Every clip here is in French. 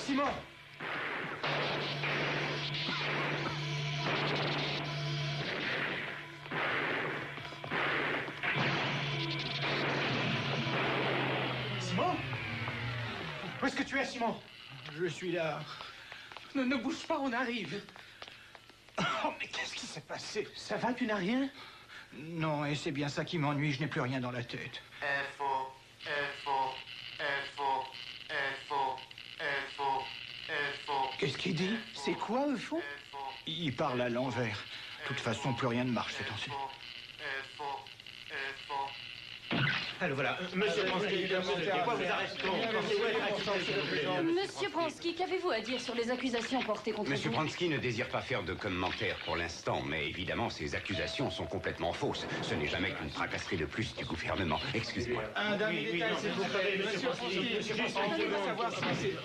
Simon! Simon? Où est-ce que tu es, Simon? Je suis là. Ne bouge pas, on arrive. Oh, mais qu'est-ce qui s'est passé? Ça va, tu n'as rien? Non, et c'est bien ça qui m'ennuie, je n'ai plus rien dans la tête. Info. Qu'est-ce qu'il dit? C'est quoi, Eupho? Il parle à l'envers. De toute façon, plus rien ne marche ces temps-ci. Alors voilà, monsieur Pransky, pourquoi vous arrêtons? Monsieur Pransky, qu'avez-vous à dire sur les accusations portées contre Monsieur vous? Pransky ne désire pas faire de commentaires pour l'instant, mais évidemment, ces accusations sont complètement fausses. Ce n'est jamais qu'une tracasserie de plus du gouvernement. Excusez-moi. Un dernier détail, s'il vous plaît, monsieur Pransky,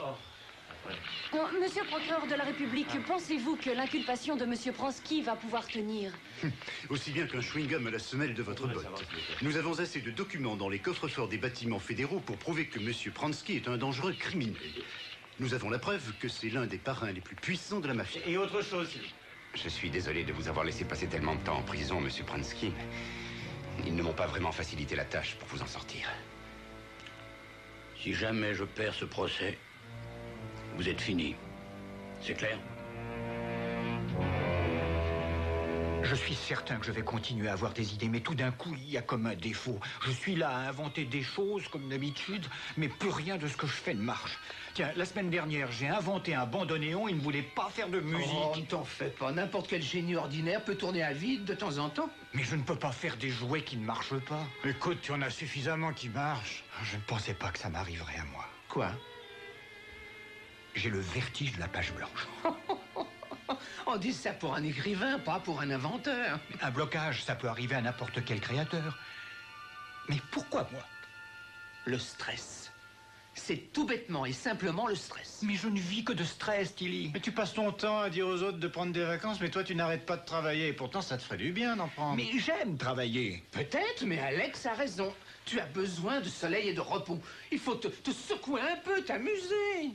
Non, monsieur le procureur de la République, pensez-vous que l'inculpation de monsieur Pransky va pouvoir tenir? Aussi bien qu'un chewing-gum à la semelle de votre botte. Nous avons assez de documents dans les coffres-forts des bâtiments fédéraux pour prouver que M. Pransky est un dangereux criminel. Nous avons la preuve que c'est l'un des parrains les plus puissants de la mafia. Et autre chose. Je suis désolé de vous avoir laissé passer tellement de temps en prison, monsieur Pransky. Ils ne m'ont pas vraiment facilité la tâche pour vous en sortir. Si jamais je perds ce procès, vous êtes fini. C'est clair? Je suis certain que je vais continuer à avoir des idées, mais tout d'un coup, il y a comme un défaut. Je suis là à inventer des choses, comme d'habitude, mais plus rien de ce que je fais ne marche. Tiens, la semaine dernière, j'ai inventé un bandoneon, il ne voulait pas faire de musique. Oh, ne t'en fais pas. N'importe quel génie ordinaire peut tourner à vide de temps en temps. Mais je ne peux pas faire des jouets qui ne marchent pas. Écoute, tu en as suffisamment qui marchent. Je ne pensais pas que ça m'arriverait à moi. Quoi? J'ai le vertige de la page blanche. On dit ça pour un écrivain, pas pour un inventeur. Un blocage, ça peut arriver à n'importe quel créateur. Mais pourquoi moi? Le stress. C'est tout bêtement et simplement le stress. Mais je ne vis que de stress, Tilly. Mais tu passes ton temps à dire aux autres de prendre des vacances, mais toi, tu n'arrêtes pas de travailler. Et pourtant, ça te ferait du bien d'en prendre. Mais j'aime travailler. Peut-être, mais Alex a raison. Tu as besoin de soleil et de repos. Il faut te secouer un peu, t'amuser.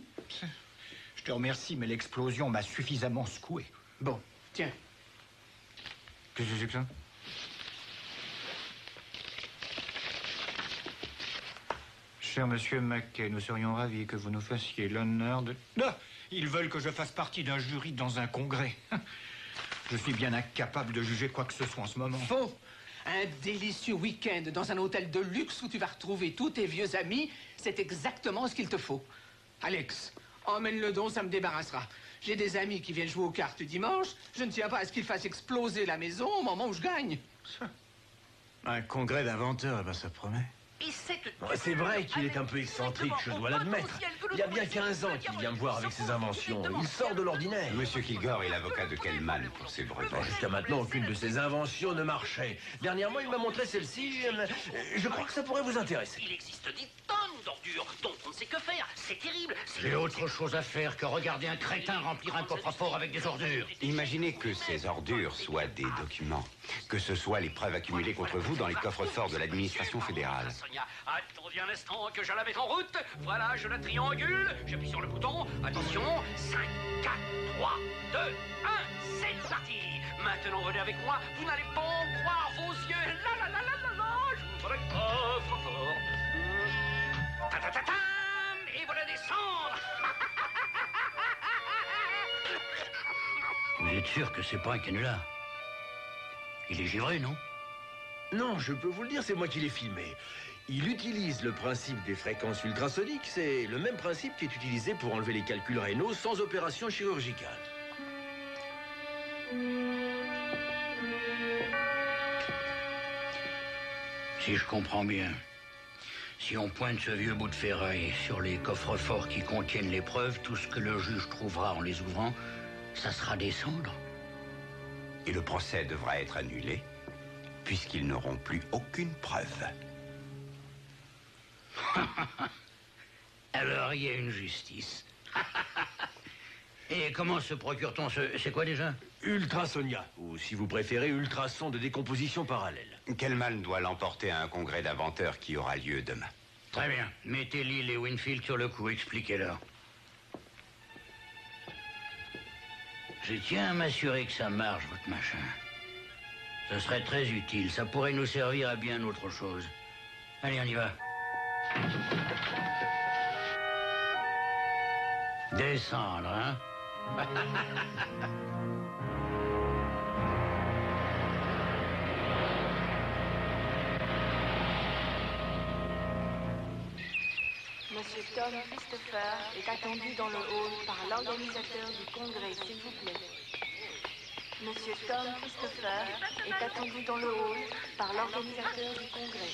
Je te remercie, mais l'explosion m'a suffisamment secoué. Bon, tiens. Qu'est-ce que c'est que ça? Cher monsieur Mackay, nous serions ravis que vous nous fassiez l'honneur de... Ah! Ils veulent que je fasse partie d'un jury dans un congrès. Je suis bien incapable de juger quoi que ce soit en ce moment. Faux. Un délicieux week-end dans un hôtel de luxe où tu vas retrouver tous tes vieux amis, c'est exactement ce qu'il te faut. Alex, emmène le don, ça me débarrassera. J'ai des amis qui viennent jouer aux cartes dimanche. Je ne tiens pas à ce qu'ils fassent exploser la maison au moment où je gagne. Un congrès d'inventeurs, ben ça promet. C'est vrai qu'il est un peu excentrique, je dois l'admettre. Il y a bien 15 ans qu'il vient me voir avec ses inventions. Il sort de l'ordinaire. Monsieur Kilgore est l'avocat de Kellman pour ses brevets. Jusqu'à maintenant, aucune de ses inventions ne marchait. Dernièrement, il m'a montré celle-ci. Je crois que ça pourrait vous intéresser. Il existe des tonnes d'ordures dont on ne sait que faire. C'est terrible. J'ai autre chose à faire que regarder un crétin remplir un coffre-fort avec des ordures. Imaginez que ces ordures soient des documents. Que ce soit les preuves accumulées contre vous dans les coffres-forts de l'administration fédérale. Sonia, attendez un instant que je la mette en route. Voilà, je la triangule. J'appuie sur le bouton. Attention. 5, 4, 3, 2, 1. C'est parti. Maintenant, venez avec moi. Vous n'allez pas en croire vos yeux. La la la la la la. J'ouvre le coffre-fort. Ta ta ta ta. Et voilà descendre. Vous êtes sûr que c'est pas un canular? Il est givré, non? Non, je peux vous le dire, c'est moi qui l'ai filmé. Il utilise le principe des fréquences ultrasoniques. C'est le même principe qui est utilisé pour enlever les calculs rénaux sans opération chirurgicale. Si je comprends bien, si on pointe ce vieux bout de ferraille sur les coffres-forts qui contiennent les preuves, tout ce que le juge trouvera en les ouvrant, ça sera des cendres. Et le procès devra être annulé, puisqu'ils n'auront plus aucune preuve. Alors, il y a une justice. Et comment se procure-t-on ce... C'est quoi déjà? Ultrasonia, ou si vous préférez, ultrason de décomposition parallèle. Kellman doit l'emporter à un congrès d'inventeurs qui aura lieu demain. Très bien. Mettez Lille et Winfield sur le coup, expliquez-leur. Je tiens à m'assurer que ça marche, votre machin. Ce serait très utile. Ça pourrait nous servir à bien autre chose. Allez, on y va. Descendre, hein? Monsieur Tom Christopher est attendu dans le hall par l'organisateur du congrès, s'il vous plaît. Monsieur Tom Christopher est attendu dans le hall par l'organisateur du congrès.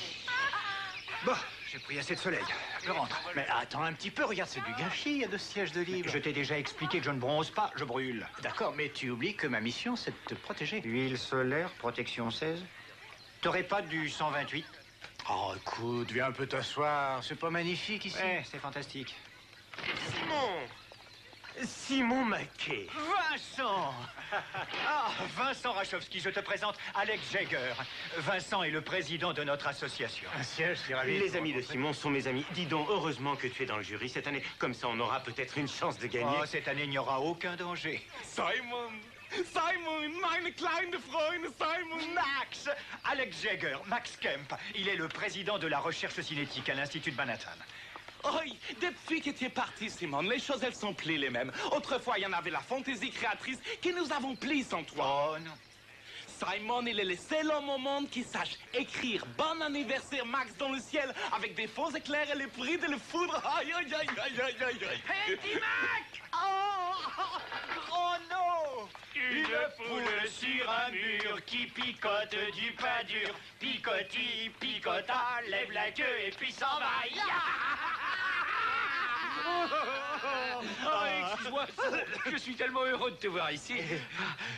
Bon, j'ai pris assez de soleil. Je rentre. Mais attends un petit peu, regarde, c'est du gâchis, il y a 2 sièges de libre. Je t'ai déjà expliqué que je ne bronze pas, je brûle. D'accord, mais tu oublies que ma mission, c'est de te protéger. Huile solaire, protection 16. T'aurais pas du 128? Oh, écoute, viens un peu t'asseoir. C'est pas magnifique ici? Ouais, c'est fantastique. Simon Maquet. Vincent! Ah, Vincent Rachowski, je te présente Alex Jagger. Vincent est le président de notre association. Un siège, c'est ravi. Les amis de Simon sont mes amis. Dis donc, heureusement que tu es dans le jury cette année. Comme ça, on aura peut-être une chance de gagner. Oh, cette année, il n'y aura aucun danger. Simon! Simon, meine kleine Freunde, Simon! Max! Alex Jagger, Max Kemp. Il est le président de la recherche cinétique à l'Institut de Manhattan. Oui, depuis que tu es parti, Simon, les choses, elles sont plus les mêmes. Autrefois, il y en avait la fantaisie créatrice que nous avons prise sans toi. Oh, non. Simon, il est le seul homme au monde qui sache écrire « Bon anniversaire, Max » dans le ciel avec des faux éclairs et le prix de le foudre. Aïe, aïe, aïe, aïe, aïe, aïe, aïe. Hey, petit Mac! Oh non! Une poule sur un mur qui picote du pain dur. Picoti, picota, lève la queue et puis s'en va. Excuse-moi, je suis tellement heureux de te voir ici.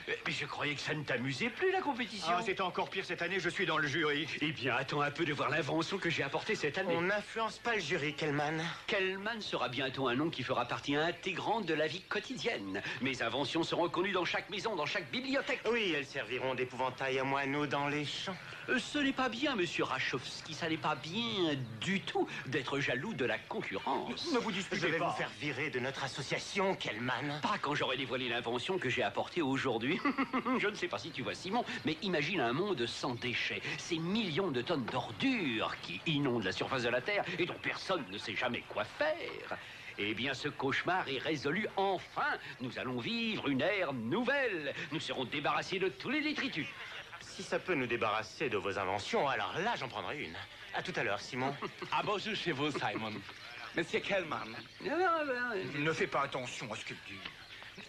Mais je croyais que ça ne t'amusait plus, la compétition. Ah, c'est encore pire cette année, je suis dans le jury. Eh bien, attends un peu de voir l'invention que j'ai apportée cette année. On n'influence pas le jury, Kellman. Kellman sera bientôt un nom qui fera partie intégrante de la vie quotidienne. Mes inventions seront reconnues dans chaque maison, dans chaque bibliothèque. Oui, elles serviront d'épouvantail à moineaux dans les champs. Ce n'est pas bien, monsieur Rachowski, ça n'est pas bien du tout d'être jaloux de la concurrence. Ne vous disputez Je vais pas. vous faire virer de notre association, Kellman. Pas quand j'aurai dévoilé l'invention que j'ai apportée aujourd'hui. Je ne sais pas si tu vois, Simon, mais imagine un monde sans déchets. Ces millions de tonnes d'ordures qui inondent la surface de la Terre et dont personne ne sait jamais quoi faire. Eh bien, ce cauchemar est résolu enfin. Nous allons vivre une ère nouvelle. Nous serons débarrassés de tous les détritus. Si ça peut nous débarrasser de vos inventions, alors là, j'en prendrai une. À tout à l'heure, Simon. Ah, bonjour chez vous, Simon. Monsieur Kellman. Ne fais pas attention à ce qu'il dit.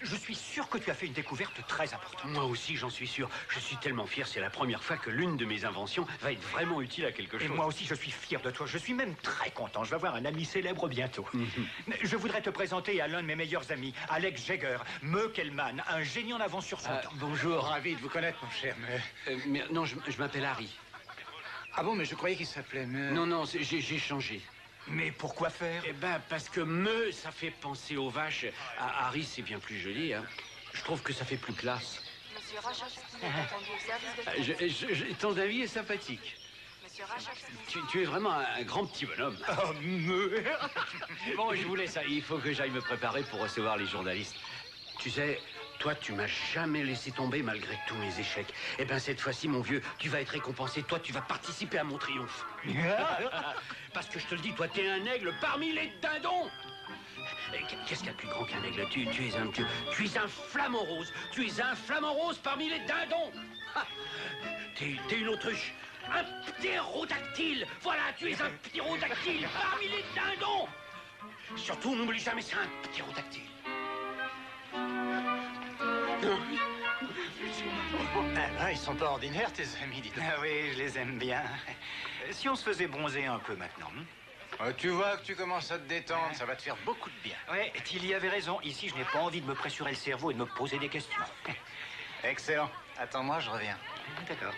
Je suis sûr que tu as fait une découverte très importante. Moi aussi, j'en suis sûr. Je suis tellement fier, c'est la première fois que l'une de mes inventions va être vraiment utile à quelque chose. Et moi aussi, je suis fier de toi. Je suis même très content. Je vais avoir un ami célèbre bientôt. Je voudrais te présenter à l'un de mes meilleurs amis, Alex Jagger, Me Kellman, un génie en avance sur son temps. Bonjour, ravi de vous connaître, mon cher. Non, je m'appelle Harry. Ah bon, mais je croyais qu'il s'appelait Me. Non, j'ai changé. Mais pourquoi faire? Eh ben, parce que Me, ça fait penser aux vaches. Harry, c'est bien plus joli, hein. Je trouve que ça fait plus classe. Monsieur Rachowski est attendu au service de... Ton avis est sympathique. Monsieur Rachowski. Tu es vraiment un grand petit bonhomme. Oh, Me. Bon, je vous laisse. Il faut que j'aille me préparer pour recevoir les journalistes. Tu sais, toi, tu m'as jamais laissé tomber malgré tous mes échecs. Eh ben, cette fois-ci, mon vieux, tu vas être récompensé. Toi, tu vas participer à mon triomphe. Parce que je te le dis, toi, t'es un aigle parmi les dindons. Qu'est-ce qu'il y a de plus grand qu'un aigle? Tu es un flamant rose. Tu es un flamant rose parmi les dindons. T'es une autruche. Un ptérodactyle. Voilà, tu es un ptérodactyle parmi les dindons. Surtout, n'oublie jamais, c'est un ptérodactyle. Ah, ils sont pas ordinaires, tes amis, dis donc. Ah oui, je les aime bien. Si on se faisait bronzer un peu maintenant. Tu vois que tu commences à te détendre, ça va te faire beaucoup de bien. Ouais, Tilly avait raison. Ici, je n'ai pas envie de me pressurer le cerveau et de me poser des questions. Excellent. Attends-moi, je reviens. D'accord.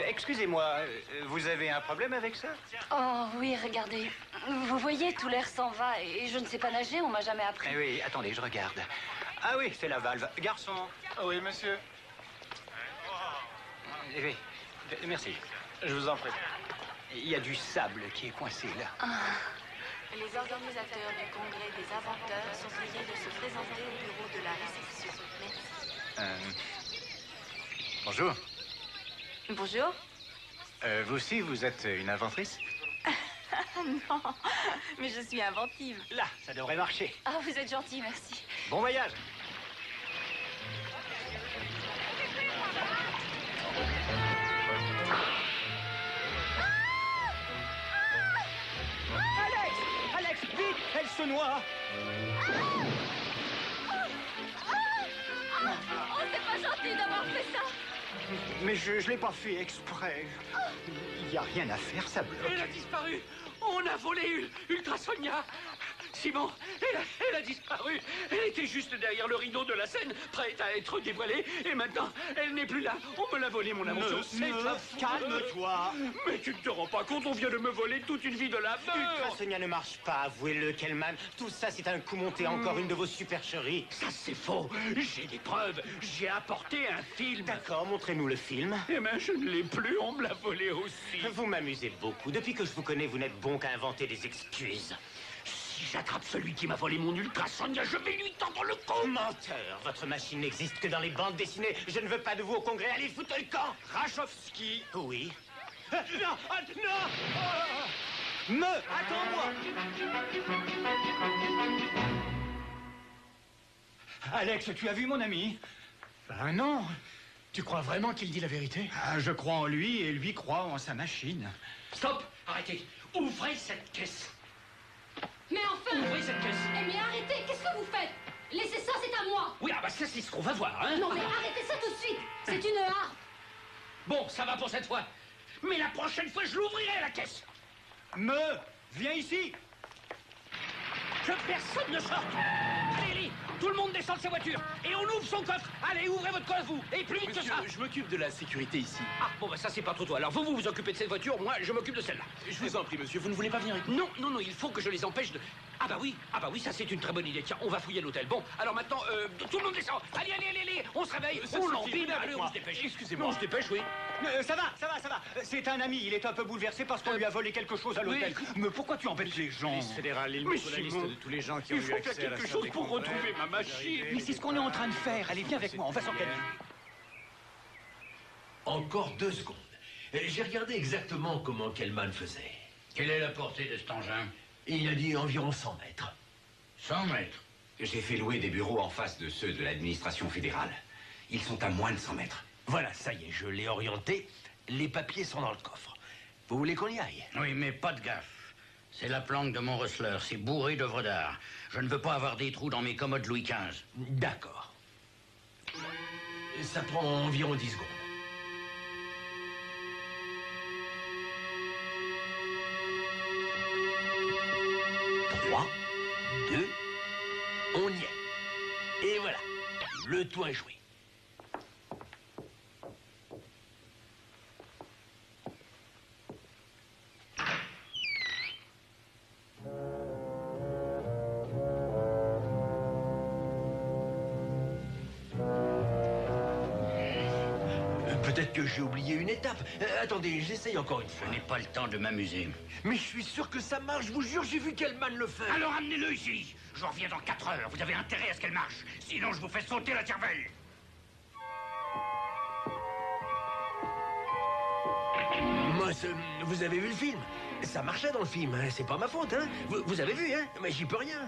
Excusez-moi, vous avez un problème avec ça? Oh oui, regardez. Vous voyez, tout l'air s'en va et je ne sais pas nager, on m'a jamais appris. Oui, attendez, je regarde. Ah oui, c'est la valve. Garçon. Oui, monsieur. Oui, merci. Je vous en prie. Il y a du sable qui est coincé là. Les organisateurs du congrès des inventeurs sont priés de se présenter au bureau de la réception. Merci. Bonjour. Bonjour. Vous aussi, vous êtes une inventrice? Non, mais je suis inventive. Là, ça devrait marcher. Ah, vous êtes gentil, merci. Bon voyage. Alex, vite, elle se noie. Oh, c'est pas gentil d'avoir fait ça. Mais je l'ai pas fait exprès. Il y a rien à faire, ça bloque. Elle a disparu. On a volé Ultrasonia. Simon, elle a disparu. Elle était juste derrière le rideau de la scène, prête à être dévoilée. Et maintenant, elle n'est plus là. On me l'a volée, mon amour. Calme-toi. Mais tu ne te rends pas compte, on vient de me voler toute une vie de labeur. Ultrasonia ne marche pas, avouez-le, Kellman. Tout ça, c'est un coup monté, encore une de vos supercheries. Ça, c'est faux. J'ai des preuves. J'ai apporté un film. D'accord, montrez-nous le film. Eh bien, je ne l'ai plus, on me l'a volé aussi. Vous m'amusez beaucoup. Depuis que je vous connais, vous n'êtes bon qu'à inventer des excuses. Si j'attrape celui qui m'a volé mon Ultrasonia, je vais lui tendre le cou. Menteur. Votre machine n'existe que dans les bandes dessinées. Je ne veux pas de vous au congrès. Allez foutre le camp. Rachowski. Oui. Non, non. Attends-moi. Alex, tu as vu mon ami? Ben non. Tu crois vraiment qu'il dit la vérité? Ah, je crois en lui et lui croit en sa machine. Stop. Arrêtez. Ouvrez cette caisse. Mais enfin. Ouvrez cette caisse. Eh mais arrêtez, qu'est-ce que vous faites? Laissez ça, c'est à moi. Oui, ah bah ça, c'est ce qu'on va voir, hein. Non mais arrêtez ça tout de suite. C'est une harpe. Bon, ça va pour cette fois. Mais la prochaine fois, je l'ouvrirai, la caisse. Viens ici. Que personne ne sorte. Allez, Ellie, tout le monde descend de ses voitures. Et on ouvre son coffre. Allez, ouvrez votre coffre, vous. Et plus vite que ça. Je m'occupe de la sécurité ici. Ah, bon, bah ça, c'est pas trop toi. Alors, vous vous occupez de cette voiture, moi, je m'occupe de celle-là. Je vous en prie, monsieur, vous ne voulez pas venir avec nous? Non, il faut que je les empêche de... Ah bah oui, ça, c'est une très bonne idée. Tiens, on va fouiller l'hôtel. Bon, alors maintenant, tout le monde descend. Allez, on se réveille. Ça On suffit, l'empile. venez avec Allez, moi. on se dépêche. Excusez-moi. On se dépêche, oui. Ça va. C'est un ami, il est un peu bouleversé parce qu'on lui a volé quelque chose à l'hôtel. Mais pourquoi tu embêtes les gens? Police fédérale, il me faut la liste de tous les gens qui ont il eu faut accès faire à la quelque salle chose des pour congrès. retrouver ma machine. Mais c'est ce qu'on est en train de faire. Allez, viens avec moi, on va s'organiser. Encore 2 secondes. J'ai regardé exactement comment Kellman faisait. Quelle est la portée de cet engin? Il a dit environ 100 mètres. 100 mètres. J'ai fait louer des bureaux en face de ceux de l'administration fédérale. Ils sont à moins de 100 mètres. Voilà, ça y est, je l'ai orienté. Les papiers sont dans le coffre. Vous voulez qu'on y aille? Oui, mais pas de gaffe. C'est la planque de mon Rustler. C'est bourré d'œuvres d'art. Je ne veux pas avoir des trous dans mes commodes Louis XV. D'accord. Ça prend environ 10 secondes. On y est. Et voilà, le tour est joué. Peut-être que j'ai oublié une étape. Attendez, j'essaye encore une fois. Je n'ai pas le temps de m'amuser. Mais je suis sûr que ça marche, je vous jure, j'ai vu Kellman le faire. Alors amenez-le ici. Je reviens dans 4 heures. Vous avez intérêt à ce qu'elle marche. Sinon, je vous fais sauter la cervelle. Moi, vous avez vu le film? Ça marchait dans le film, hein. C'est pas ma faute, hein. Vous avez vu, hein. Mais j'y peux rien.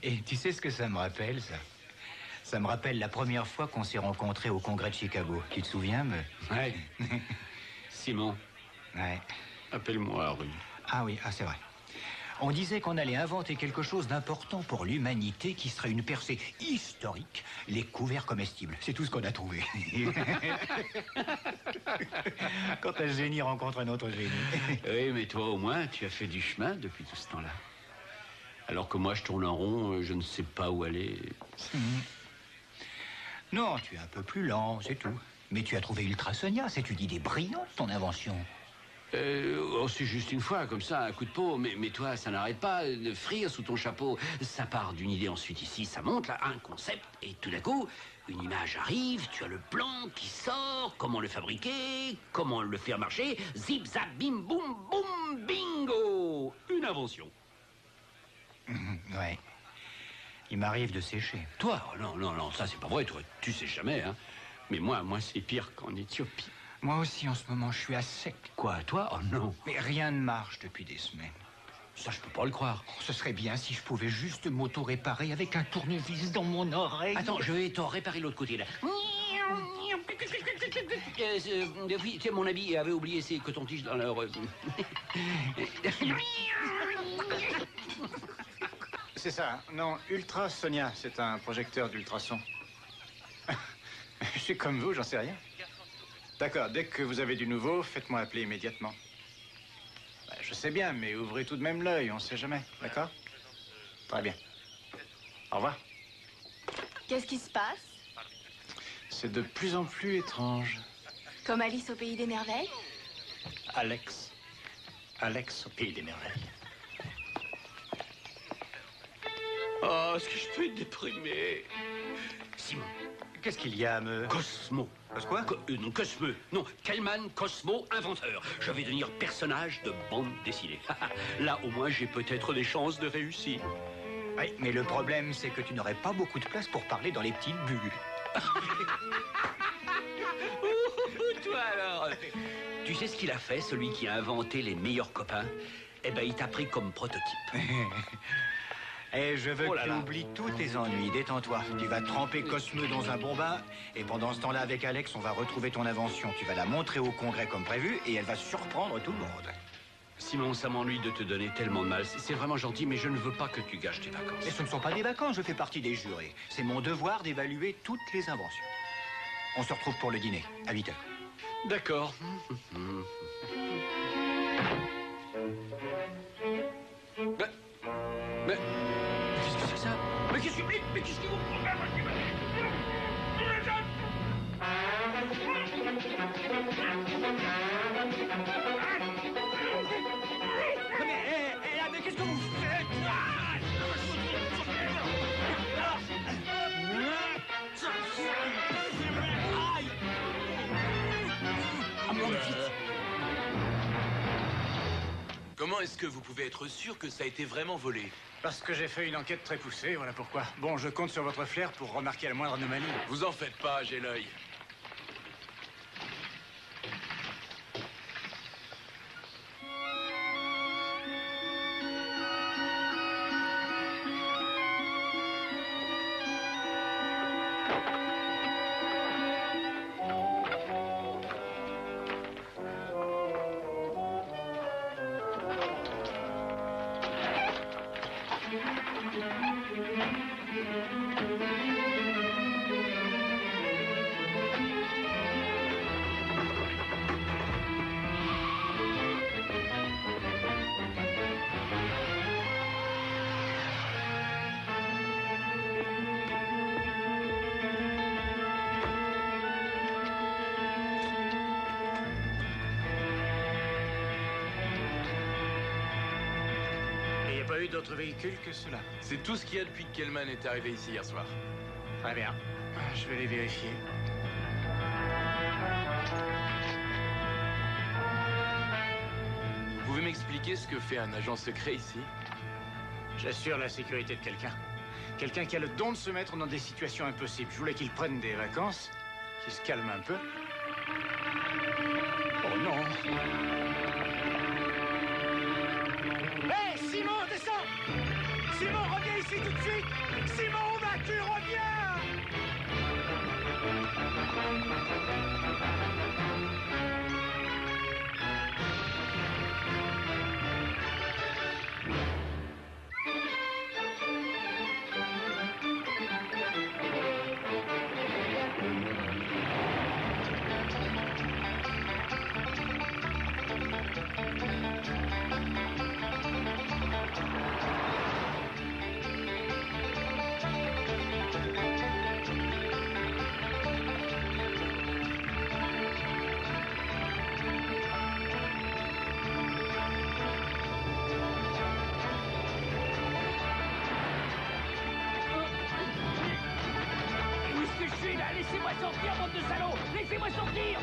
Et tu sais ce que ça me rappelle, ça? Ça me rappelle la première fois qu'on s'est rencontrés au congrès de Chicago. Tu te souviens, Ouais. Simon. Ouais. Appelle-moi Rue. Ah oui, c'est vrai. On disait qu'on allait inventer quelque chose d'important pour l'humanité qui serait une percée historique, les couverts comestibles. C'est tout ce qu'on a trouvé. Quand un génie rencontre un autre génie. Oui, mais toi, au moins, tu as fait du chemin depuis tout ce temps-là. Alors que moi, je tourne en rond, je ne sais pas où aller. Non, tu es un peu plus lent, c'est tout. Mais tu as trouvé Ultrasonia, c'est une idée brillante, ton invention. C'est juste une fois, comme ça, un coup de peau. Mais toi, ça n'arrête pas de frire sous ton chapeau. Ça part d'une idée ensuite ici, ça monte, là, un concept, et tout d'un coup, une image arrive, tu as le plan qui sort, comment le fabriquer, comment le faire marcher, zip, zap, bim, boum, boum, bingo. Une invention. Ouais. Il m'arrive de sécher. Toi, oh non, non, non, ça c'est pas vrai, toi, tu sais jamais, hein. Mais moi c'est pire qu'en Éthiopie. Moi aussi, en ce moment, je suis à sec. Quoi, toi? Oh non. Mais rien ne marche depuis des semaines. Ça, je peux pas le croire. Oh, ce serait bien si je pouvais juste m'auto-réparer avec un tournevis dans mon oreille. Attends, je vais t'en réparer l'autre côté, là. Oui, tiens, mon ami avait oublié ses cotons-tiges dans leur... C'est ça. Non, Ultra Sonia, c'est un projecteur d'ultrasons. Je suis comme vous, j'en sais rien. D'accord, dès que vous avez du nouveau, faites-moi appeler immédiatement. Je sais bien, mais ouvrez tout de même l'œil, on sait jamais, d'accord? Très bien. Au revoir. Qu'est-ce qui se passe? C'est de plus en plus étrange. Comme Alice au Pays des Merveilles? Alex. Alex au Pays des Merveilles. Oh, est-ce que je peux être déprimé? Simon. Qu'est-ce qu'il y a, me... Cosmo. Quoi? Non, Cosmo. Non, Kellman, Cosmo, inventeur. Je vais devenir personnage de bande dessinée. Là, au moins, j'ai peut-être des chances de réussir. Oui, mais le problème, c'est que tu n'aurais pas beaucoup de place pour parler dans les petites bulles. Toi, alors. Tu sais ce qu'il a fait, celui qui a inventé les meilleurs copains? Eh ben, il t'a pris comme prototype. Et je veux que tu oublies tous tes ennuis. Détends-toi. Tu vas tremper Cosmo dans un bon bain. Et pendant ce temps-là, avec Alex, on va retrouver ton invention. Tu vas la montrer au congrès comme prévu. Et elle va surprendre tout le monde. Simon, ça m'ennuie de te donner tellement de mal. C'est vraiment gentil, mais je ne veux pas que tu gâches tes vacances. Et ce ne sont pas des vacances. Je fais partie des jurés. C'est mon devoir d'évaluer toutes les inventions. On se retrouve pour le dîner, à 8h. D'accord. Mais qu'est-ce que c'est ça? Mais qu'est-ce que vous... Mais qu'est-ce que vous faites? Comment est-ce que vous pouvez être sûr que ça a été vraiment volé? Parce que j'ai fait une enquête très poussée, voilà pourquoi. Bon, je compte sur votre flair pour remarquer la moindre anomalie. Vous en faites pas, j'ai l'œil. Pas eu d'autres véhicules que cela. C'est tout ce qu'il y a depuis que Kellman est arrivé ici hier soir. Très bien. Je vais les vérifier. Vous pouvez m'expliquer ce que fait un agent secret ici? J'assure la sécurité de quelqu'un. Quelqu'un qui a le don de se mettre dans des situations impossibles. Je voulais qu'il prenne des vacances, qu'il se calme un peu. Oh non! Hé, Simon, descends! Simon, reviens ici tout de suite! Simon, où vas-tu? Reviens! Laissez-moi sortir, bande de salauds! Laissez-moi sortir!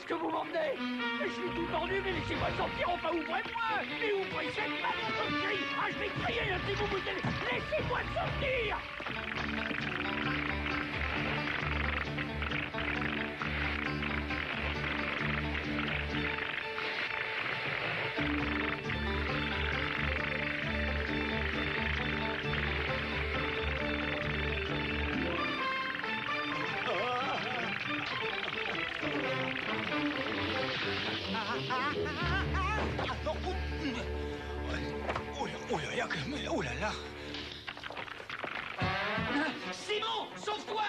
Que vous m'emmenez? Je suis tout tordu, mais laissez-moi sortir, enfin ouvrez-moi! Mais ouvrez cette maléfique! Ah, je vais crier si vous vous... Laissez-moi sortir! Oh là là! Simon, sauve-toi!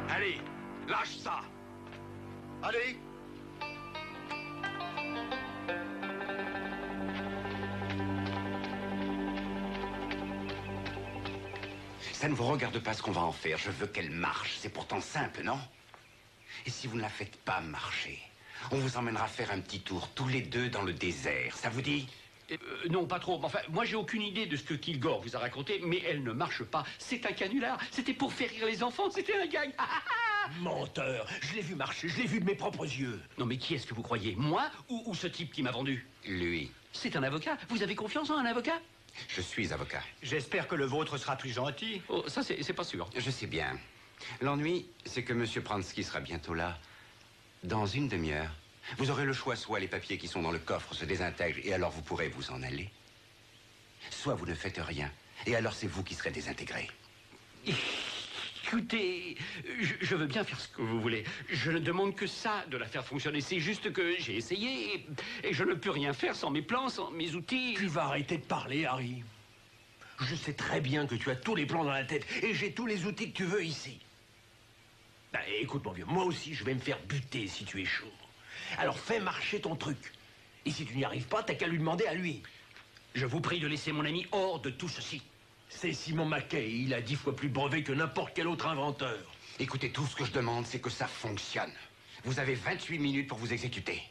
Allez, lâche ça! Allez! Ça ne vous regarde pas ce qu'on va en faire. Je veux qu'elle marche. C'est pourtant simple, non? Et si vous ne la faites pas marcher, on vous emmènera faire un petit tour tous les deux dans le désert. Ça vous dit? Non, pas trop. Enfin, moi, j'ai aucune idée de ce que Kilgore vous a raconté, mais elle ne marche pas. C'est un canular. C'était pour faire rire les enfants. C'était un gag. Menteur. Je l'ai vu marcher. Je l'ai vu de mes propres yeux. Non, mais qui est-ce que vous croyez? Moi ou ce type qui m'a vendu? Lui. C'est un avocat. Vous avez confiance en un avocat? Je suis avocat. J'espère que le vôtre sera plus gentil. Oh, ça, c'est pas sûr. Je sais bien. L'ennui, c'est que M. Pransky sera bientôt là. Dans une demi-heure. Vous aurez le choix, soit les papiers qui sont dans le coffre se désintègrent et alors vous pourrez vous en aller. Soit vous ne faites rien et alors c'est vous qui serez désintégré. Écoutez, je veux bien faire ce que vous voulez. Je ne demande que ça, de la faire fonctionner. C'est juste que j'ai essayé et je ne peux rien faire sans mes plans, sans mes outils. Tu vas arrêter de parler, Harry. Je sais très bien que tu as tous les plans dans la tête et j'ai tous les outils que tu veux ici. Ben, écoute, mon vieux, moi aussi, je vais me faire buter si tu es chaud. Alors fais marcher ton truc. Et si tu n'y arrives pas, t'as qu'à lui demander à lui. Je vous prie de laisser mon ami hors de tout ceci. C'est Simon Mackay, il a 10 fois plus brevet que n'importe quel autre inventeur. Écoutez, tout ce que je demande, c'est que ça fonctionne. Vous avez 28 minutes pour vous exécuter.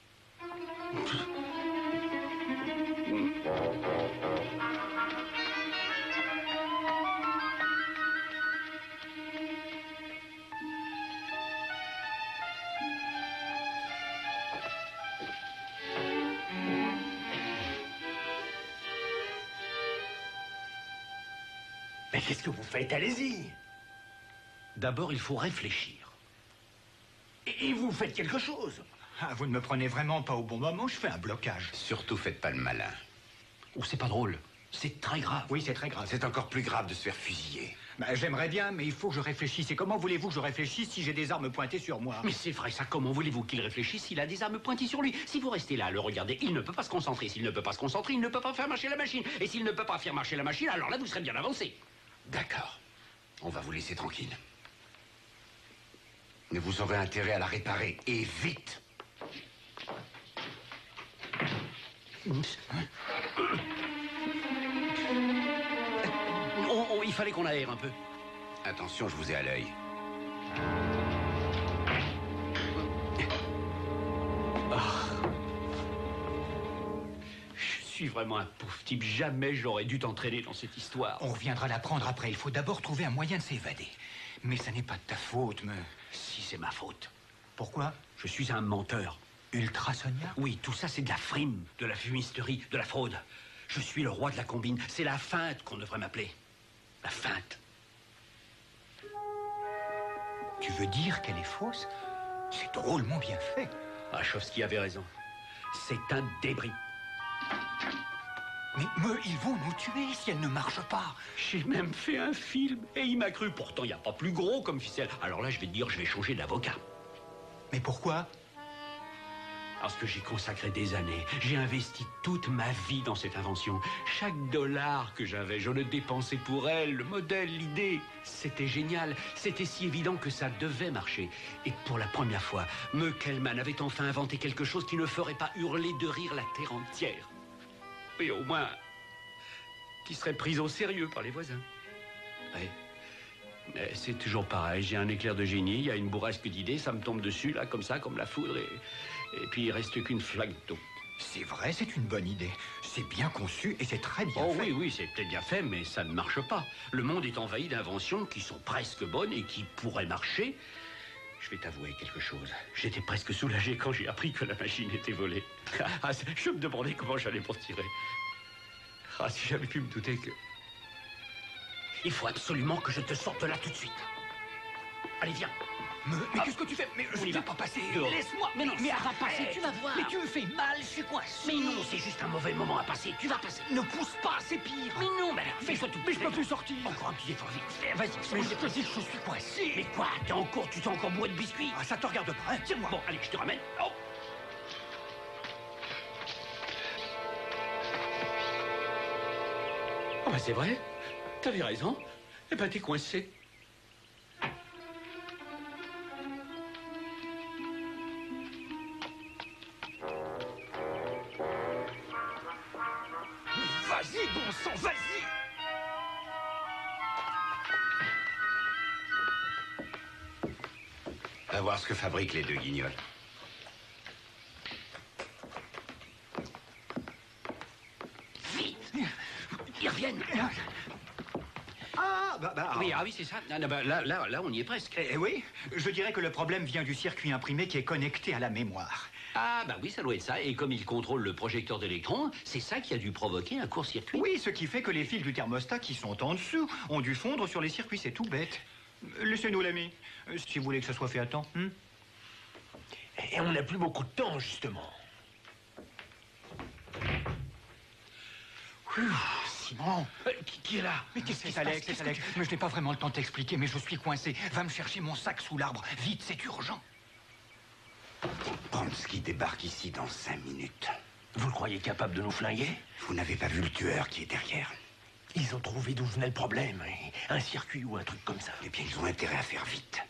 Mais qu'est-ce que vous faites? Allez-y. D'abord, il faut réfléchir. Et vous faites quelque chose. Ah, vous ne me prenez vraiment pas au bon moment, je fais un blocage. Surtout, faites pas le malin. Oh, c'est pas drôle. C'est très grave. Oui, c'est très grave. C'est encore plus grave de se faire fusiller. Bah, j'aimerais bien, mais il faut que je réfléchisse. Et comment voulez-vous que je réfléchisse si j'ai des armes pointées sur moi? Mais c'est vrai, ça. Comment voulez-vous qu'il réfléchisse s'il a des armes pointées sur lui? Si vous restez là à le regarder, il ne peut pas se concentrer. S'il ne peut pas se concentrer, il ne peut pas faire marcher la machine. Et s'il ne peut pas faire marcher la machine, alors là, vous serez bien avancé. D'accord. On va vous laisser tranquille. Mais vous aurez intérêt à la réparer. Et vite. Il fallait qu'on aère un peu. Attention, je vous ai à l'œil. suis vraiment un pauvre type. Jamais j'aurais dû t'entraîner dans cette histoire. On reviendra la prendre après. Il faut d'abord trouver un moyen de s'évader. Mais ça n'est pas de ta faute, me... Si, c'est ma faute. Pourquoi? Je suis un menteur. Ultra Sonia? Oui, tout ça, c'est de la frime, de la fumisterie, de la fraude. Je suis le roi de la combine. C'est la feinte qu'on devrait m'appeler. La feinte. Tu veux dire qu'elle est fausse? C'est drôlement bien fait. Wachowski avait raison. C'est un débris. Mais ils vont nous tuer si elle ne marche pas. J'ai même fait un film et il m'a cru. Pourtant, il n'y a pas plus gros comme ficelle. Alors là, je vais te dire, je vais changer d'avocat. Mais pourquoi? Parce que j'ai consacré des années. J'ai investi toute ma vie dans cette invention. Chaque dollar que j'avais, je le dépensais pour elle, le modèle, l'idée. C'était génial. C'était si évident que ça devait marcher. Et pour la première fois, Meukelman avait enfin inventé quelque chose qui ne ferait pas hurler de rire la terre entière. Et au moins, qui serait pris au sérieux par les voisins. Oui. Mais c'est toujours pareil. J'ai un éclair de génie, il y a une bourrasque d'idées, ça me tombe dessus, là, comme ça, comme la foudre, et puis il reste qu'une flaque d'eau. C'est vrai, c'est une bonne idée. C'est bien conçu et c'est très bien fait. Oh oui, oui, c'est peut-être bien fait, mais ça ne marche pas. Le monde est envahi d'inventions qui sont presque bonnes et qui pourraient marcher. Je vais t'avouer quelque chose. J'étais presque soulagé quand j'ai appris que la machine était volée. Je me demandais comment j'allais m'en tirer. Ah, si j'avais pu me douter que... Il faut absolument que je te sorte de là tout de suite. Allez, viens. Mais qu'est-ce que tu fais? Mais je ne vais pas passer. Laisse-moi. Mais non, mais ça va passer, tu vas voir. Mais tu me fais mal, je suis coincé. Mais non, c'est juste un mauvais moment à passer. Tu vas passer. Ne pousse pas, c'est pire. Mais non, mais fais-toi tout. Mais je peux plus sortir. Encore un petit effort vite. Vas-y. Mais je te dis que je suis coincé. Mais quoi? Tu t'es encore bourré de biscuits? Ah, ça te regarde pas, hein? Tire-moi. Bon, allez, je te ramène. Oh. Oh, bah c'est vrai. T'avais raison. Eh ben, t'es coincé. Vas-y, bon sang, vas-y! Va voir ce que fabriquent les deux guignols. Vite! Ils reviennent. Oui, ah oui, c'est ça. Là, on y est presque. Eh oui, je dirais que le problème vient du circuit imprimé qui est connecté à la mémoire. Ah, bah oui, ça doit être ça. Et comme il contrôle le projecteur d'électrons, c'est ça qui a dû provoquer un court-circuit. Oui, ce qui fait que les fils du thermostat qui sont en dessous ont dû fondre sur les circuits, c'est tout bête. Laissez-nous l'ami, si vous voulez que ça soit fait à temps. Et on n'a plus beaucoup de temps, justement. Simon! Qui est là? Mais qu'est-ce qui se passe? Alex, c'est Alex. Mais je n'ai pas vraiment le temps de t'expliquer, mais je suis coincé. Va me chercher mon sac sous l'arbre. Vite, c'est urgent. Pransky débarque ici dans 5 minutes. Vous le croyez capable de nous flinguer? Vous n'avez pas vu le tueur qui est derrière? Ils ont trouvé d'où venait le problème. Un circuit ou un truc comme ça. Eh bien, ils ont intérêt à faire vite.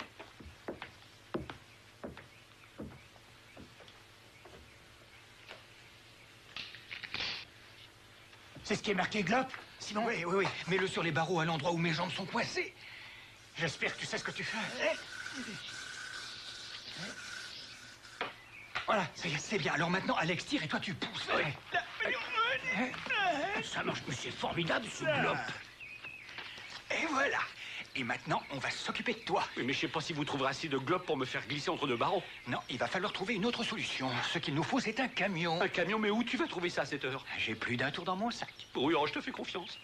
C'est ce qui est marqué Glop, Simon? Oui. Mets-le sur les barreaux à l'endroit où mes jambes sont coincées. J'espère que tu sais ce que tu fais. Voilà, ça y est, c'est bien. Alors maintenant, Alex tire et toi tu pousses. Ça marche, mais c'est formidable, ce Glop. Et voilà. Et maintenant, on va s'occuper de toi. Oui, mais je sais pas si vous trouverez assez de globes pour me faire glisser entre deux barreaux. Non, il va falloir trouver une autre solution. Ce qu'il nous faut, c'est un camion. Un camion, mais où tu vas trouver ça à cette heure? J'ai plus d'un tour dans mon sac. Oui, alors je te fais confiance.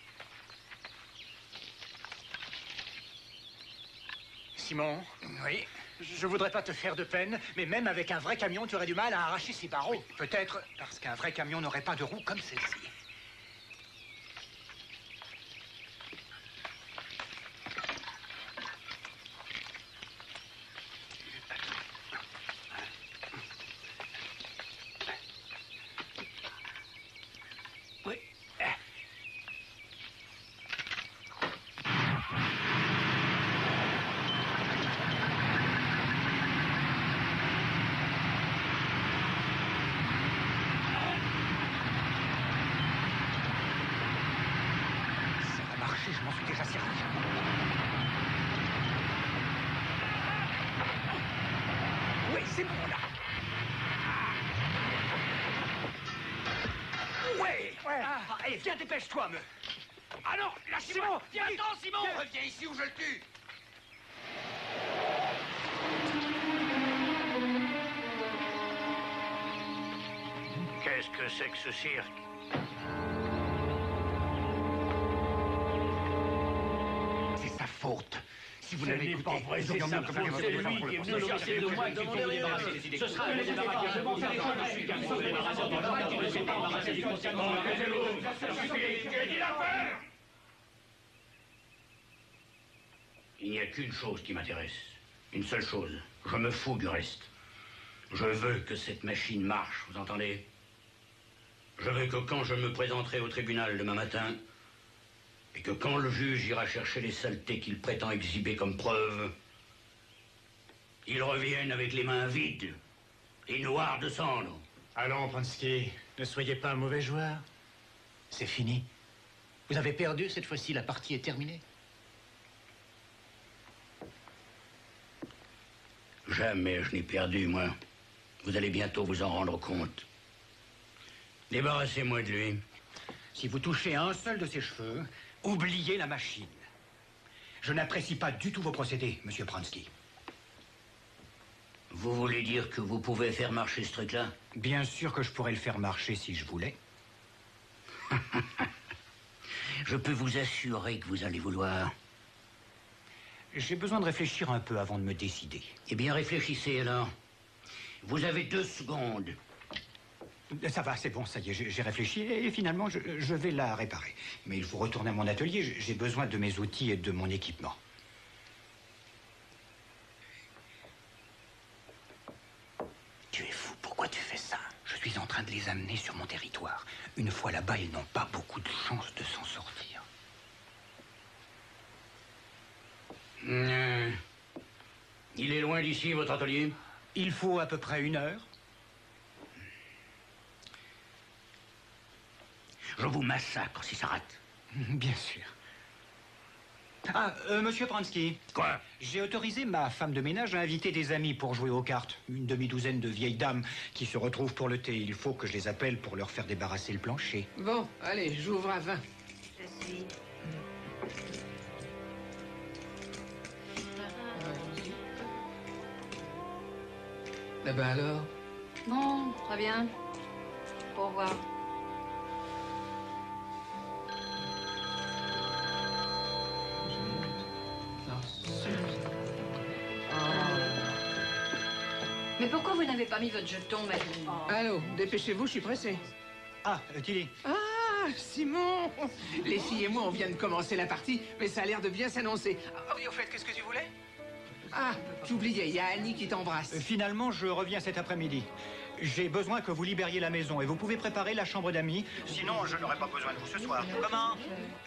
Simon? Oui? Je voudrais pas te faire de peine, mais même avec un vrai camion, tu aurais du mal à arracher ces barreaux. Oui, peut-être parce qu'un vrai camion n'aurait pas de roues comme celle-ci. Je m'en suis déjà servi. Oui, c'est bon, là. Ouais. Allez, viens, dépêche-toi, me... Ah non, lâchez-moi. Viens-t'en, Simon. Reviens ici ou je le tue. Qu'est-ce que c'est que ce cirque? C'est sa faute. Si vous Ce l'avez n'est écouté, pas vrai, c'est sa faute, c'est lui qui est venu chercher de moi, qu'il faut me débarrasser des idées. Ce sera le débarrassement. Il n'y a qu'une chose qui m'intéresse. Une seule chose. Je me fous du reste. Je veux que cette machine marche, vous entendez? Je veux que quand je me présenterai au tribunal demain matin, et que quand le juge ira chercher les saletés qu'il prétend exhiber comme preuve, il revienne avec les mains vides et noires de cendre. Allons, Pransky, ne soyez pas un mauvais joueur. C'est fini. Vous avez perdu, cette fois-ci, la partie est terminée. Jamais je n'ai perdu, moi. Vous allez bientôt vous en rendre compte. Débarrassez-moi de lui. Si vous touchez à un seul de ses cheveux, oubliez la machine. Je n'apprécie pas du tout vos procédés, monsieur Pransky. Vous voulez dire que vous pouvez faire marcher ce truc-là? Bien sûr que je pourrais le faire marcher si je voulais. Je peux vous assurer que vous allez vouloir. J'ai besoin de réfléchir un peu avant de me décider. Eh bien, réfléchissez alors. Vous avez 2 secondes. Ça va, c'est bon, ça y est, j'ai réfléchi et finalement, je vais la réparer. Mais il faut retourner à mon atelier, j'ai besoin de mes outils et de mon équipement. Tu es fou, pourquoi tu fais ça? Je suis en train de les amener sur mon territoire. Une fois là-bas, ils n'ont pas beaucoup de chances de s'en sortir. Il est loin d'ici, votre atelier? Il faut à peu près 1 heure. Je vous massacre si ça rate. Bien sûr. Ah, monsieur Pransky. Quoi? J'ai autorisé ma femme de ménage à inviter des amis pour jouer aux cartes. Une demi-douzaine de vieilles dames qui se retrouvent pour le thé. Il faut que je les appelle pour leur faire débarrasser le plancher. Bon, allez, j'ouvre à 20. Je suis. Eh ben alors? Bon, très bien. Au revoir. Mais pourquoi vous n'avez pas mis votre jeton, Madeleine? Allô, dépêchez-vous, je suis pressé. Ah, Tilly. Ah, Simon! Les filles et moi, on vient de commencer la partie, mais ça a l'air de bien s'annoncer. Ah oui, au fait, qu'est-ce que tu voulais? Ah, j'oubliais, il y a Annie qui t'embrasse. Finalement, je reviens cet après-midi. J'ai besoin que vous libériez la maison et vous pouvez préparer la chambre d'amis. Sinon, je n'aurai pas besoin de vous ce soir. Comment?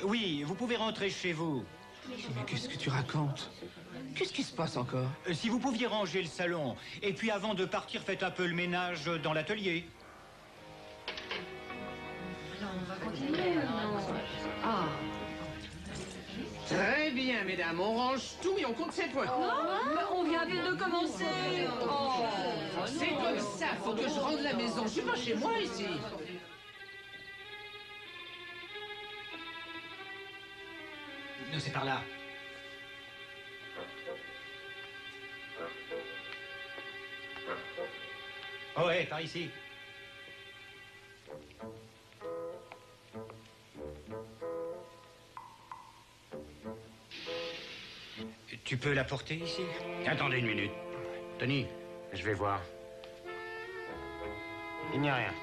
Oui, vous pouvez rentrer chez vous. Mais qu'est-ce que tu racontes? Qu'est-ce qui se passe encore? Si vous pouviez ranger le salon, et puis avant de partir, faites un peu le ménage dans l'atelier. Ah. Très bien, mesdames, on range tout et on compte 7 points. On vient de commencer. Oh. C'est comme ça, faut que je rende la maison. Je suis pas chez moi ici. Non, c'est par là. Oh ouais, par ici. Tu peux la porter ici? Attendez 1 minute. Tony, Je vais voir. Il n'y a rien.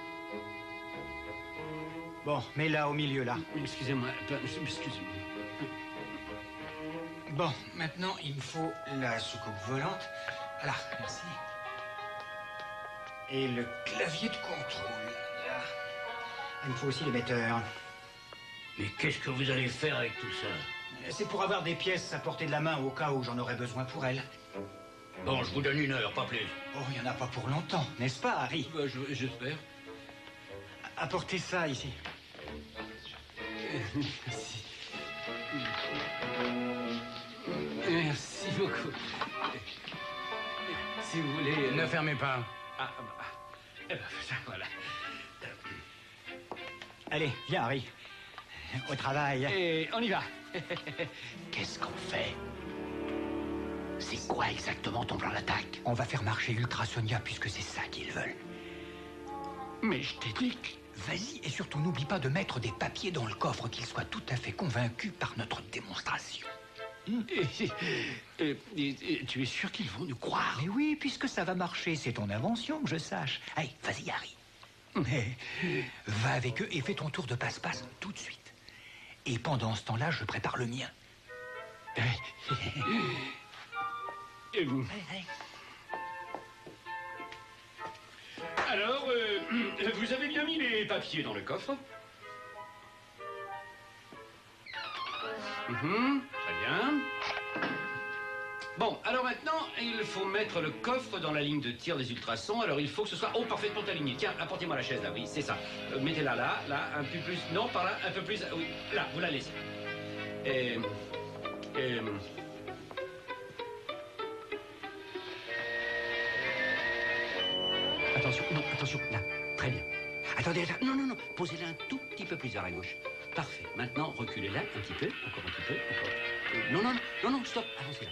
Bon, mets-la au milieu, là. Excusez-moi, excusez-moi. Bon, maintenant, il me faut la soucoupe volante. Voilà, merci. Et le clavier de contrôle. Là. Il me faut aussi l'émetteur. mais qu'est-ce que vous allez faire avec tout ça? C'est pour avoir des pièces à portée de la main au cas où j'en aurais besoin pour elle. Bon, je vous donne 1 heure, pas plus. Oh, il n'y en a pas pour longtemps, n'est-ce pas, Harry? J'espère. Apportez ça ici. Merci. Merci beaucoup. Si vous voulez... Ne fermez pas. Ah, bah, eh ben, voilà. Allez, viens, Harry. Au travail. Et on y va. Qu'est-ce qu'on fait? C'est quoi exactement ton plan d'attaque? On va faire marcher Ultra Sonia puisque c'est ça qu'ils veulent. Mais je t'ai dit que... Vas-y, et surtout n'oublie pas de mettre des papiers dans le coffre, qu'ils soient tout à fait convaincus par notre démonstration. Tu es sûr qu'ils vont nous croire? Mais oui, puisque ça va marcher, c'est ton invention que je sache. Allez, vas-y, Harry. Mais va avec eux et fais ton tour de passe-passe tout de suite. Et pendant ce temps-là, je prépare le mien. Et vous? Alors, vous avez bien mis les papiers dans le coffre? Très bien. Bon, alors maintenant, il faut mettre le coffre dans la ligne de tir des ultrasons. Alors, il faut que ce soit parfaitement aligné. Tiens, apportez-moi la chaise, là, oui, c'est ça. Mettez-la là, un peu plus... Non, par là, un peu plus... Oui, là, vous la laissez. Attention, non, attention, là, très bien. Attendez, non, posez-la un tout petit peu plus vers la gauche. Parfait. Maintenant, reculez-la un petit peu, encore un petit peu, encore. Non, stop, avancez-là.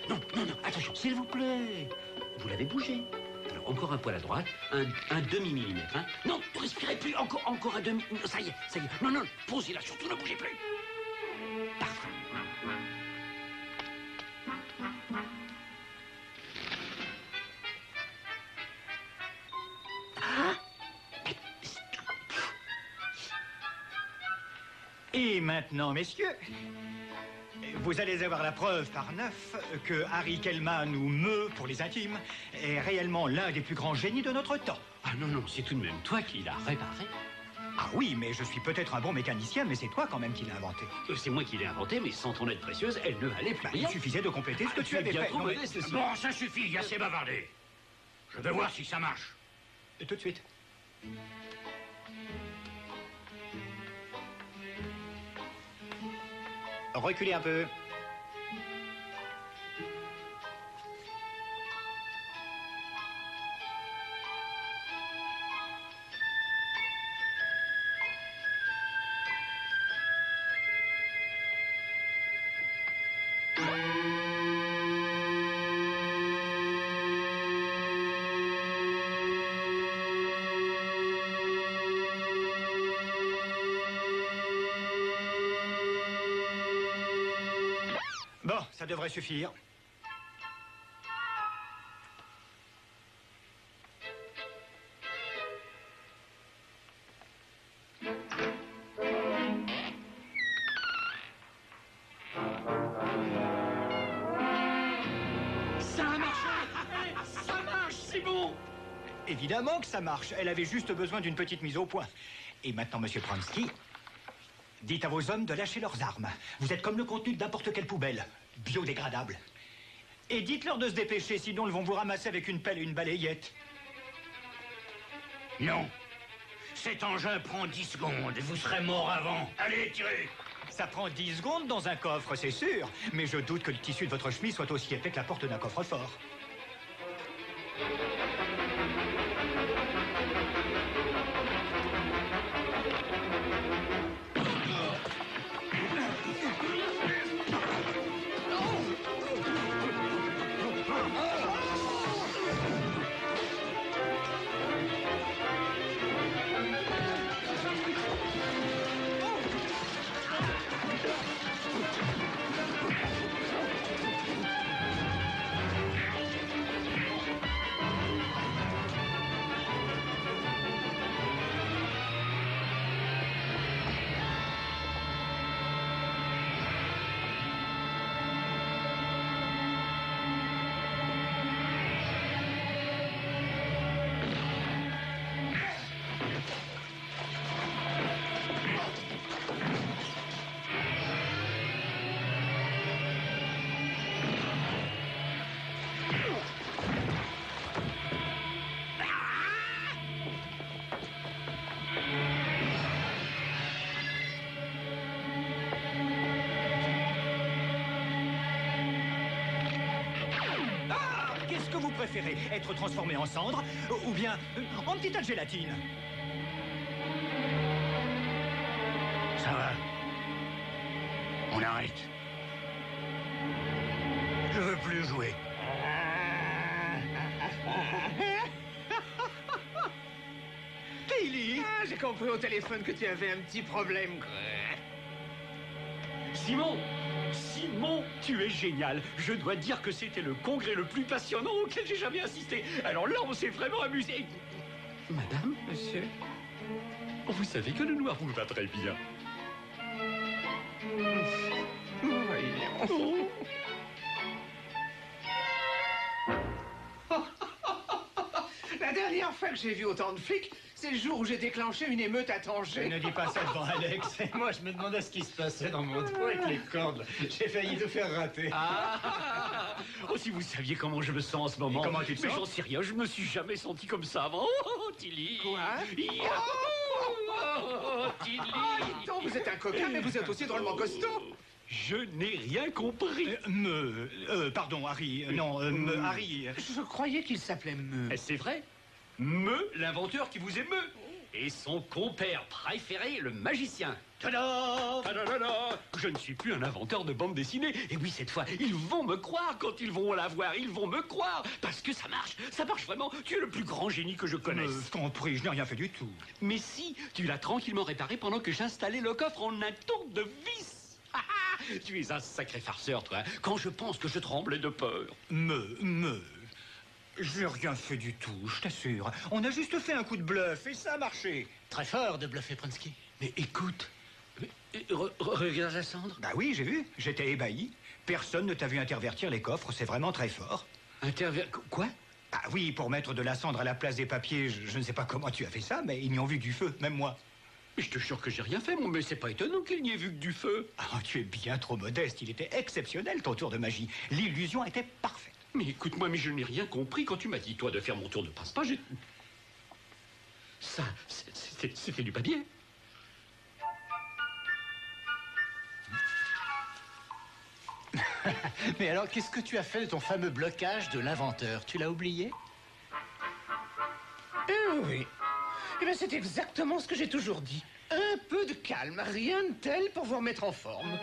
Non, attention, s'il vous plaît. Vous l'avez bougé. Alors, encore un poil à droite, un demi-millimètre, hein. Non, ne respirez plus, encore un demi... Ça y est. Non, posez-la, surtout ne bougez plus. Parfait. Et maintenant, messieurs, vous allez avoir la preuve par 9 que Harry Kellman, ou Meux pour les intimes, est réellement l'un des plus grands génies de notre temps. Ah non, c'est tout de même toi qui l'as réparé. Ah oui, mais je suis peut-être un bon mécanicien, mais c'est toi quand même qui l'as inventé. C'est moi qui l'ai inventé, mais sans ton aide précieuse, elle ne valait plus rien. Il suffisait de compléter ce que tu avais fait. Trop modeste aussi. Bon, ça suffit, assez bavardé. Je vais voir si ça marche. Et tout de suite. Reculez un peu. Bon, ça devrait suffire. Ça a marché. Ça marche, c'est bon. Évidemment que ça marche. Elle avait juste besoin d'une petite mise au point. Et maintenant, monsieur Pransky, dites à vos hommes de lâcher leurs armes. Vous êtes comme le contenu de n'importe quelle poubelle. Biodégradable. Et dites-leur de se dépêcher, sinon ils vont vous ramasser avec une pelle et une balayette. Non. Cet engin prend 10 secondes. Vous serez mort avant. Allez, tirez. Ça prend 10 secondes dans un coffre, c'est sûr. Mais je doute que le tissu de votre chemise soit aussi épais que la porte d'un coffre-fort. vous préférez? Être transformé en cendre ou bien en petit tas de gélatine? Ça va. On arrête. Je veux plus jouer. Tilly! Ah, j'ai compris au téléphone que tu avais un petit problème. Simon! Simon, tu es génial. Je dois dire que c'était le congrès le plus passionnant auquel j'ai jamais assisté. Alors là, on s'est vraiment amusé. Madame? Monsieur? Vous savez que le noir vous va très bien. Voyons. La dernière fois que j'ai vu autant de flics, c'est le jour où j'ai déclenché une émeute à Tanger. Ne dis pas ça devant Alex. Moi, je me demandais ce qui se passait dans mon dos avec les cordes. J'ai failli te faire rater. Oh, si vous saviez comment je me sens en ce moment. Et comment tu te Mais sens? j'en sais rien, je me suis jamais senti comme ça avant. Oh, Tilly. Quoi? Oh, Tilly. Donc, vous êtes un coquin, mais vous êtes aussi drôlement costaud. Je n'ai rien compris. Pardon, Harry. Harry. Je croyais qu'il s'appelait Me. C'est vrai. Me, l'inventeur qui vous émeut. Et son compère préféré, le magicien. Tada! Tadadada! Je ne suis plus un inventeur de bande dessinée. Et oui, cette fois, ils vont me croire quand ils vont la voir. Ils vont me croire. Parce que ça marche. Ça marche vraiment. Tu es le plus grand génie que je connaisse. Je t'en prie, je n'ai rien fait du tout. Mais si, tu l'as tranquillement réparé pendant que j'installais le coffre en un tour de vis. Tu es un sacré farceur, toi. Quand je pense que je tremblais de peur. J'ai rien fait du tout, je t'assure. On a juste fait un coup de bluff et ça a marché. Très fort de bluffer Pronsky. Mais écoute, regarde la cendre. Bah oui, j'ai vu. J'étais ébahi. Personne ne t'a vu intervertir les coffres, c'est vraiment très fort. Quoi? Ah oui, pour mettre de la cendre à la place des papiers, je ne sais pas comment tu as fait ça, mais ils n'y ont vu que du feu, même moi. Mais je te jure que j'ai rien fait, moi, mais c'est pas étonnant qu'il n'y ait vu que du feu. Ah, tu es bien trop modeste, il était exceptionnel ton tour de magie. L'illusion était parfaite. Mais écoute-moi, mais je n'ai rien compris quand tu m'as dit, toi, de faire mon tour de passe-pas. Ça, c'était du papier. Mais alors, qu'est-ce que tu as fait de ton fameux blocage de l'inventeur? Tu l'as oublié? Oui. Eh bien, c'est exactement ce que j'ai toujours dit. Un peu de calme, rien de tel pour vous remettre en forme.